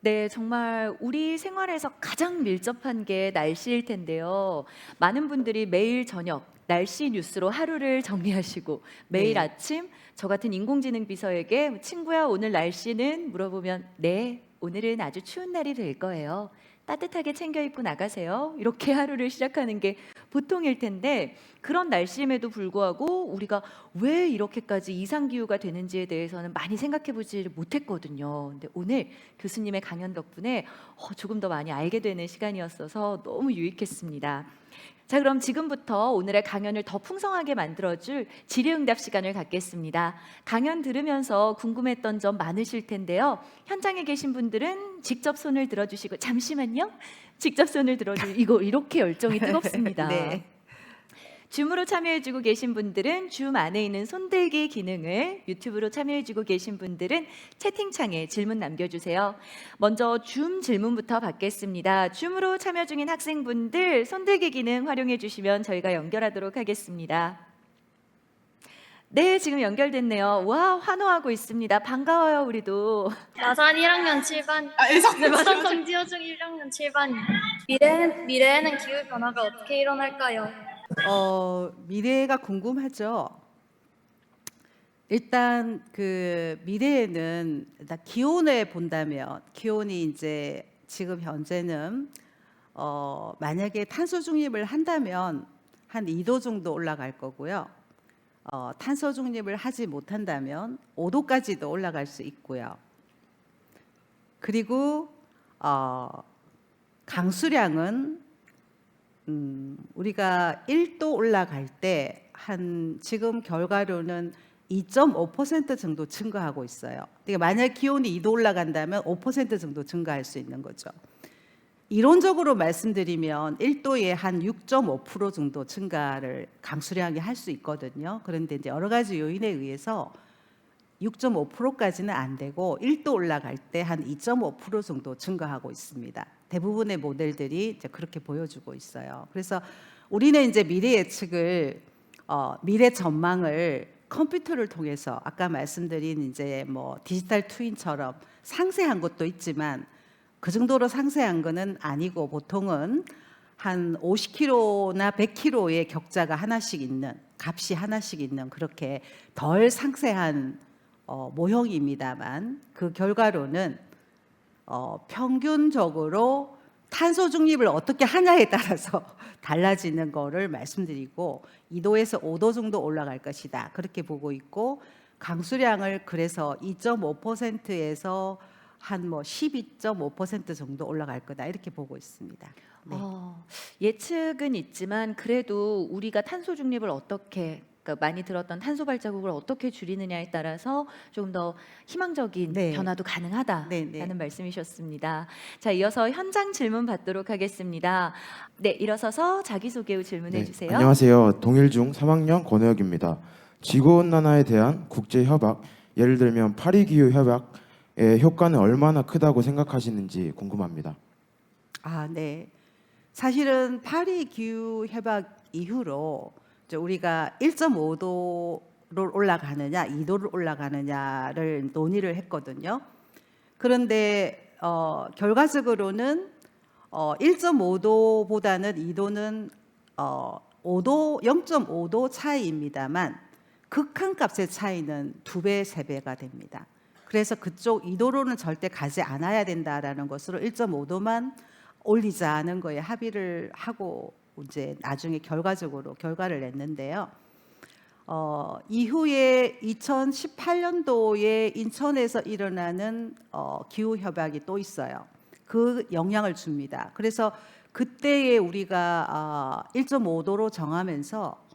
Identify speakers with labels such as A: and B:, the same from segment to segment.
A: 네, 정말 우리 생활에서 가장 밀접한 게 날씨일 텐데요. 많은 분들이 매일 저녁 날씨 뉴스로 하루를 정리하시고 매일
B: 네.
A: 아침 저 같은 인공지능 비서에게 친구야, 오늘 날씨는? 물어보면 네, 오늘은 아주 추운 날이 될 거예요. 따뜻하게 챙겨 입고 나가세요. 이렇게 하루를 시작하는 게 보통일 텐데 그런 날씨임에도 불구하고 우리가 왜 이렇게까지 이상기후가 되는지에 대해서는 많이 생각해 보지 못했거든요. 근데 오늘 교수님의 강연 덕분에 조금 더 많이 알게 되는 시간이었어서 너무 유익했습니다. 자, 그럼 지금부터 오늘의 강연을 더 풍성하게 만들어줄 질의응답 시간을 갖겠습니다. 강연 들으면서 궁금했던 점 많으실 텐데요. 현장에 계신 분들은 직접 손을 들어주시고, 잠시만요. 직접 손을 들어주시고, 이렇게 열정이 뜨겁습니다.
B: 네.
A: 줌으로 참여해주고 계신 분들은 줌 안에 있는 손들기 기능을, 유튜브로 참여해주고 계신 분들은 채팅창에 질문 남겨주세요. 먼저 줌 질문부터 받겠습니다. 줌으로 참여 중인 학생분들 손들기 기능 활용해 주시면 저희가 연결하도록 하겠습니다. 네, 지금 연결됐네요. 와, 환호하고 있습니다. 반가워요, 우리도.
C: 마산 1학년 7반.
B: 예상
C: 마산 성지여중 1학년 7반이요. 미래에는 기후 변화가 어떻게 일어날까요?
B: 미래가 궁금하죠. 일단 그 미래에는 일단 기온을 본다면 기온이 이제 지금 현재는 만약에 탄소 중립을 한다면 한 2도 정도 올라갈 거고요. 탄소 중립을 하지 못한다면 5도까지도 올라갈 수 있고요. 그리고 강수량은 우리가 1도 올라갈 때 한 지금 결과로는 2.5% 정도 증가하고 있어요. 그러니까 만약 기온이 2도 올라간다면 5% 정도 증가할 수 있는 거죠. 이론적으로 말씀드리면 1도에 한 6.5% 정도 증가를 강수량이 할 수 있거든요. 그런데 이제 여러 가지 요인에 의해서 6.5%까지는 안 되고 1도 올라갈 때 한 2.5% 정도 증가하고 있습니다. 대부분의 모델들이 이제 그렇게 보여주고 있어요. 그래서 우리는 이제 미래 예측을 미래 전망을 컴퓨터를 통해서 아까 말씀드린 이제 뭐 디지털 트윈처럼 상세한 것도 있지만 그 정도로 상세한 거는 아니고 보통은 한 50km나 100km의 격자가 하나씩 있는 값이 하나씩 있는 그렇게 덜 상세한 모형입니다만 그 결과로는 평균적으로 탄소 중립을 어떻게 하냐에 따라서 달라지는 거를 말씀드리고 2도에서 5도 정도 올라갈 것이다 그렇게 보고 있고 강수량을 그래서 2.5%에서 한 뭐 12.5% 정도 올라갈 거다 이렇게 보고 있습니다. 네.
A: 예측은 있지만 그래도 우리가 탄소 중립을 어떻게, 그러니까 많이 들었던 탄소 발자국을 어떻게 줄이느냐에 따라서 조금 더 희망적인
B: 네.
A: 변화도 가능하다라는
B: 네.
A: 말씀이셨습니다. 자, 이어서 현장 질문 받도록 하겠습니다. 네, 일어서서 자기소개 후 질문해 주세요.
D: 안녕하세요. 동일중 3학년 권호혁입니다. 지구온난화에 대한 국제협약, 예를 들면 파리기후 협약의 효과는 얼마나 크다고 생각하시는지 궁금합니다.
B: 네. 사실은 파리 기후 협약 이후로 우리가 1.5도를 올라가느냐, 2도를 올라가느냐를 논의를 했거든요. 그런데 결과적으로는 1.5도보다는 2도는 0.5도 차이입니다만 극한값의 차이는 2배, 3배가 됩니다. 그래서 그쪽 2도로는 절대 가지 않아야 된다라는 것으로 1.5도만 올리자는 거에 합의를 하고 이제 나중에 결과적으로 결과를 냈는데요. 이후에 2018년도에 인천에서 일어나는 기후 협약이 또 있어요. 그 영향을 줍니다. 그래서 그때에 우리가 1.5도로 정하면서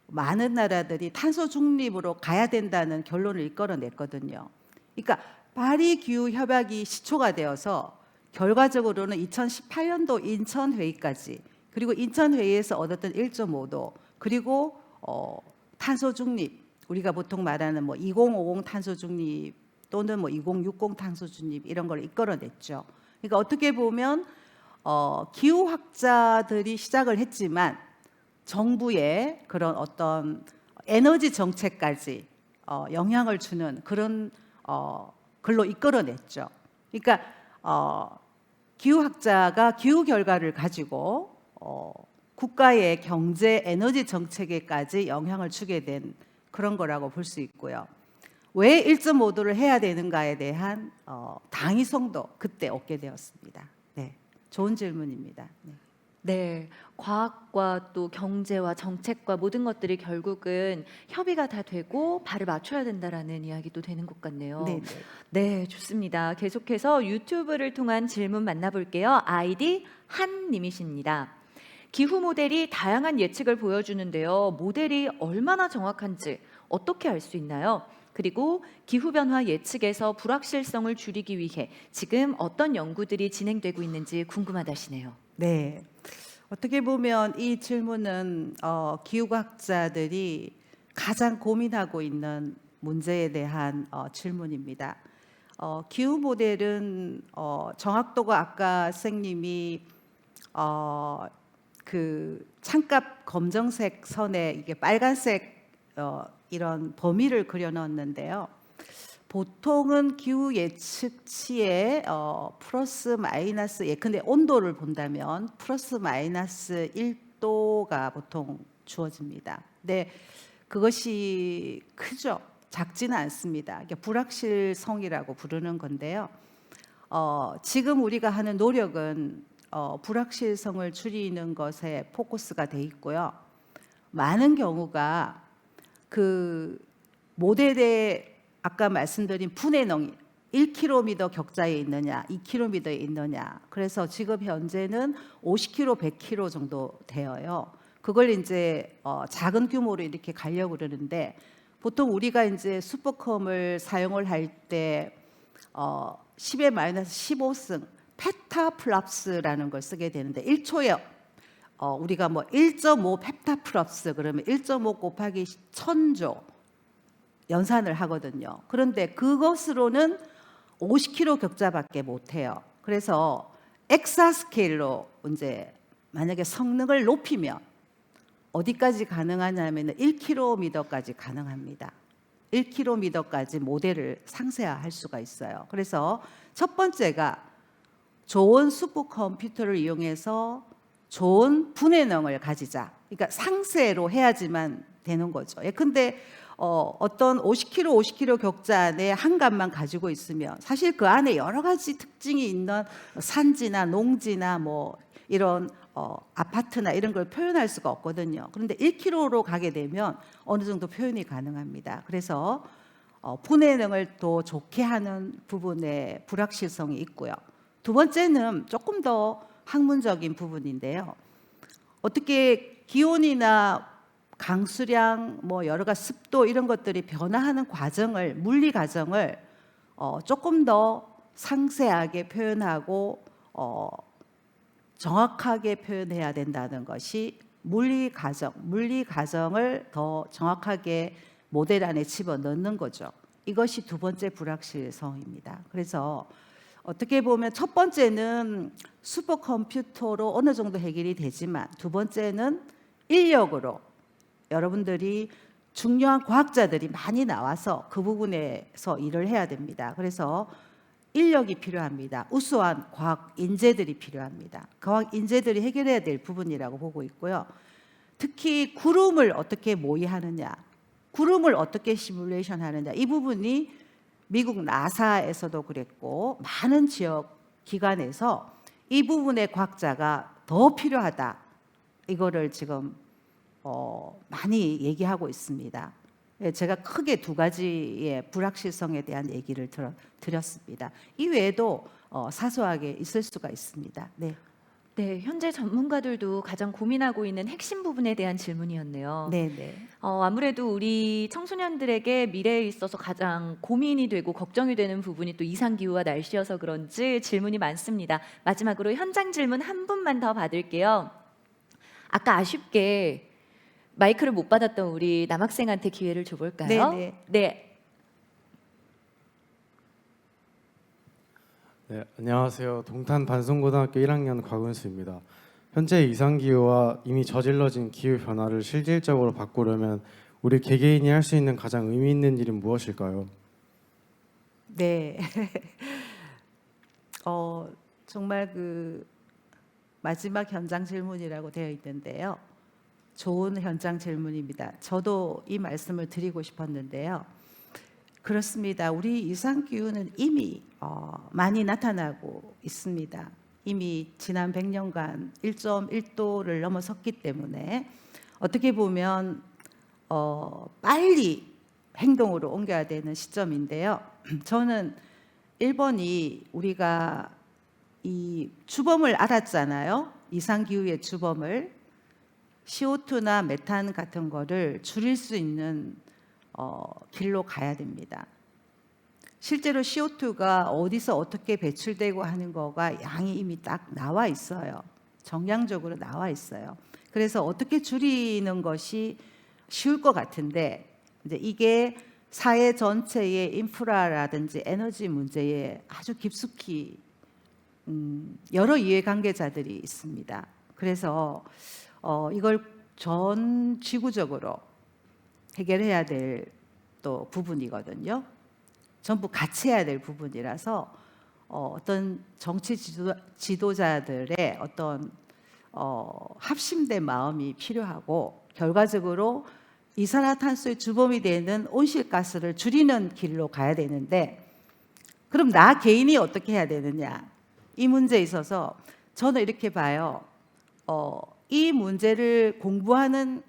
B: 많은 나라들이 탄소 중립으로 가야 된다는 결론을 이끌어냈거든요. 그러니까 파리 기후 협약이 시초가 되어서 결과적으로는 2018년도 인천 회의까지 그리고 인천 회의에서 얻었던 1.5도 그리고 탄소 중립 우리가 보통 말하는 뭐 2050 탄소 중립 또는 뭐 2060 탄소 중립 이런 걸 이끌어냈죠. 그러니까 어떻게 보면 기후학자들이 시작을 했지만 정부의 그런 어떤 에너지 정책까지 영향을 주는 그런 글로 이끌어냈죠. 그러니까 기후학자가 기후 결과를 가지고 국가의 경제, 에너지 정책에까지 영향을 주게 된 그런 거라고 볼 수 있고요. 왜 1.5도를 해야 되는가에 대한 당위성도 그때 얻게 되었습니다. 네, 좋은 질문입니다. 네.
A: 네, 과학과 또 경제와 정책과 모든 것들이 결국은 협의가 다 되고 발을 맞춰야 된다라는 이야기도 되는 것 같네요.
B: 네,
A: 네, 좋습니다. 계속해서 유튜브를 통한 질문 만나볼게요. 아이디 한님이십니다. 기후 모델이 다양한 예측을 보여주는데요. 모델이 얼마나 정확한지 어떻게 알 수 있나요? 그리고 기후변화 예측에서 불확실성을 줄이기 위해 지금 어떤 연구들이 진행되고 있는지 궁금하다시네요.
B: 네. 어떻게 보면 이 질문은 기후과학자들이 가장 고민하고 있는 문제에 대한 질문입니다. 기후 모델은 정확도가 아까 선생님이 그 창갑 검정색 선에 이게 빨간색 이런 범위를 그려 넣었는데요. 보통은 기후 예측치에 플러스 마이너스 예컨대 온도를 본다면 플러스 마이너스 1도가 보통 주어집니다. 근데 그것이 크죠. 작지는 않습니다. 이게 불확실성이라고 부르는 건데요. 지금 우리가 하는 노력은 불확실성을 줄이는 것에 포커스가 돼 있고요. 많은 경우가 그 모델에 아까 말씀드린 분해능이 1km 격자에 있느냐, 2km에 있느냐. 그래서 지금 현재는 50km, 100km 정도 되어요. 그걸 이제 작은 규모로 이렇게 가려고 그러는데 보통 우리가 이제 슈퍼컴을 사용을 할 때 10의 마이너스 15승 페타플랍스라는 걸 쓰게 되는데 1초에 우리가 뭐 1.5 펩타플랍스 그러면 1.5 곱하기 1000조 연산을 하거든요. 그런데 그것으로는 50km 격자밖에 못 해요. 그래서 엑사스케일로 이제 만약에 성능을 높이면 어디까지 가능하냐면 1km까지 가능합니다. 1km까지 모델을 상세화할 수가 있어요. 그래서 첫 번째가 좋은 슈퍼컴퓨터를 이용해서 좋은 분해능을 가지자. 그러니까 상세로 해야지만 되는 거죠. 근데 어떤 50km 격자 안에 한 값만 가지고 있으면 사실 그 안에 여러 가지 특징이 있는 산지나 농지나 뭐 이런 아파트나 이런 걸 표현할 수가 없거든요. 그런데 1km로 가게 되면 어느 정도 표현이 가능합니다. 그래서 분해능을 또 좋게 하는 부분에 불확실성이 있고요. 두 번째는 조금 더 학문적인 부분인데요. 어떻게 기온이나 강수량, 뭐 여러 가지 습도 이런 것들이 변화하는 과정을 물리 과정을 조금 더 상세하게 표현하고 정확하게 표현해야 된다는 것이 물리 과정을 더 정확하게 모델 안에 집어넣는 거죠. 이것이 두 번째 불확실성입니다. 그래서 어떻게 보면 첫 번째는 슈퍼컴퓨터로 어느 정도 해결이 되지만 두 번째는 인력으로 여러분들이 중요한 과학자들이 많이 나와서 그 부분에서 일을 해야 됩니다. 그래서 인력이 필요합니다. 우수한 과학 인재들이 필요합니다. 과학 인재들이 해결해야 될 부분이라고 보고 있고요. 특히 구름을 어떻게 모의하느냐, 구름을 어떻게 시뮬레이션 하느냐, 이 부분이 미국 나사에서도 그랬고 많은 지역 기관에서 이 부분의 과학자가 더 필요하다. 이거를 지금 많이 얘기하고 있습니다. 제가 크게 두 가지의 불확실성에 대한 얘기를 드렸습니다. 이외에도 사소하게 있을 수가 있습니다. 네.
A: 네, 현재 전문가들도 가장 고민하고 있는 핵심 부분에 대한 질문이었네요.
B: 네.
A: 아무래도 우리 청소년들에게 미래에 있어서 가장 고민이 되고 걱정이 되는 부분이 또 이상기후와 날씨여서 그런지 질문이 많습니다. 마지막으로 현장 질문 한 분만 더 받을게요. 아까 아쉽게 마이크를 못 받았던 우리 남학생한테 기회를 줘볼까요? 네.
E: 네, 안녕하세요. 동탄 반송고등학교 1학년 곽은수입니다. 현재 이상기후와 이미 저질러진 기후 변화를 실질적으로 바꾸려면 우리 개개인이 할 수 있는 가장 의미 있는 일은 무엇일까요?
B: 네. 정말 그 마지막 현장 질문이라고 되어 있는데요. 좋은 현장 질문입니다. 저도 이 말씀을 드리고 싶었는데요. 그렇습니다. 우리 이상 기후는 이미 많이 나타나고 있습니다. 이미 지난 100년간 1.1도를 넘어섰기 때문에 어떻게 보면 빨리 행동으로 옮겨야 되는 시점인데요. 저는 1번이 우리가 이 주범을 알았잖아요. 이상 기후의 주범을 CO2나 메탄 같은 거를 줄일 수 있는 길로 가야 됩니다. 실제로 CO2가 어디서 어떻게 배출되고 하는 거가 양이 이미 딱 나와 있어요. 정량적으로 나와 있어요. 그래서 어떻게 줄이는 것이 쉬울 것 같은데 이제 이게 사회 전체의 인프라라든지 에너지 문제에 아주 깊숙이 여러 이해관계자들이 있습니다. 그래서 이걸 전 지구적으로 해결해야 될 또 부분이거든요. 전부 같이 해야 될 부분이라서 어떤 정치 지도자들의 어떤 합심된 마음이 필요하고 결과적으로 이산화탄소의 주범이 되는 온실가스를 줄이는 길로 가야 되는데 그럼 나 개인이 어떻게 해야 되느냐 이 문제에 있어서 저는 이렇게 봐요. 이 문제를 공부하는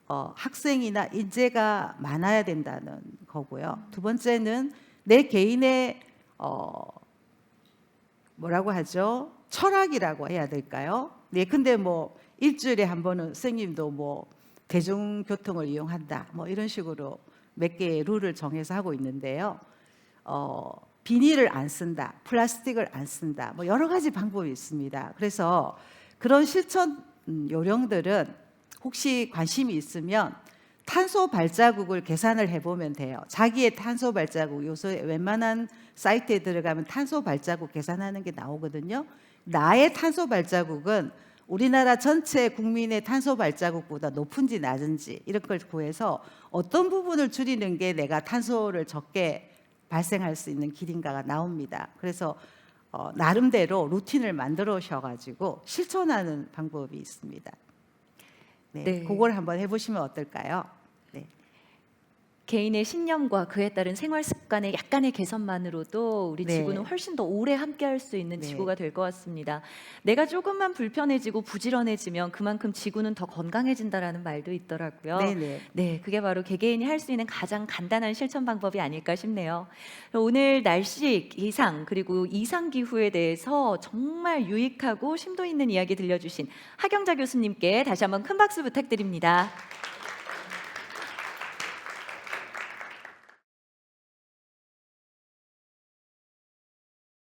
B: 학생이나 인재가 많아야 된다는 거고요. 두 번째는 내 개인의 뭐라고 하죠? 철학이라고 해야 될까요? 네, 근데 뭐 일주일에 한 번은 선생님도 뭐 대중교통을 이용한다, 뭐 이런 식으로 몇 개의 룰을 정해서 하고 있는데요. 비닐을 안 쓴다, 플라스틱을 안 쓴다, 뭐 여러 가지 방법이 있습니다. 그래서 그런 실천 요령들은 혹시 관심이 있으면 탄소 발자국을 계산을 해보면 돼요. 자기의 탄소 발자국, 요새 웬만한 사이트에 들어가면 탄소 발자국 계산하는 게 나오거든요. 나의 탄소 발자국은 우리나라 전체 국민의 탄소 발자국보다 높은지 낮은지 이런 걸 구해서 어떤 부분을 줄이는 게 내가 탄소를 적게 발생할 수 있는 길인가가 나옵니다. 그래서 나름대로 루틴을 만들어셔가지고 실천하는 방법이 있습니다. 네, 그걸 한번 해보시면 어떨까요? 네.
A: 개인의 신념과 그에 따른 생활 습관의 약간의 개선만으로도 우리
B: 네.
A: 지구는 훨씬 더 오래 함께할 수 있는
B: 네.
A: 지구가 될 것 같습니다. 내가 조금만 불편해지고 부지런해지면 그만큼 지구는 더 건강해진다라는 말도 있더라고요.
B: 네네.
A: 네, 그게 바로 개개인이 할 수 있는 가장 간단한 실천 방법이 아닐까 싶네요. 오늘 날씨, 기상 그리고 이상 기후에 대해서 정말 유익하고 심도 있는 이야기 들려주신 하경자 교수님께 다시 한번 큰 박수 부탁드립니다.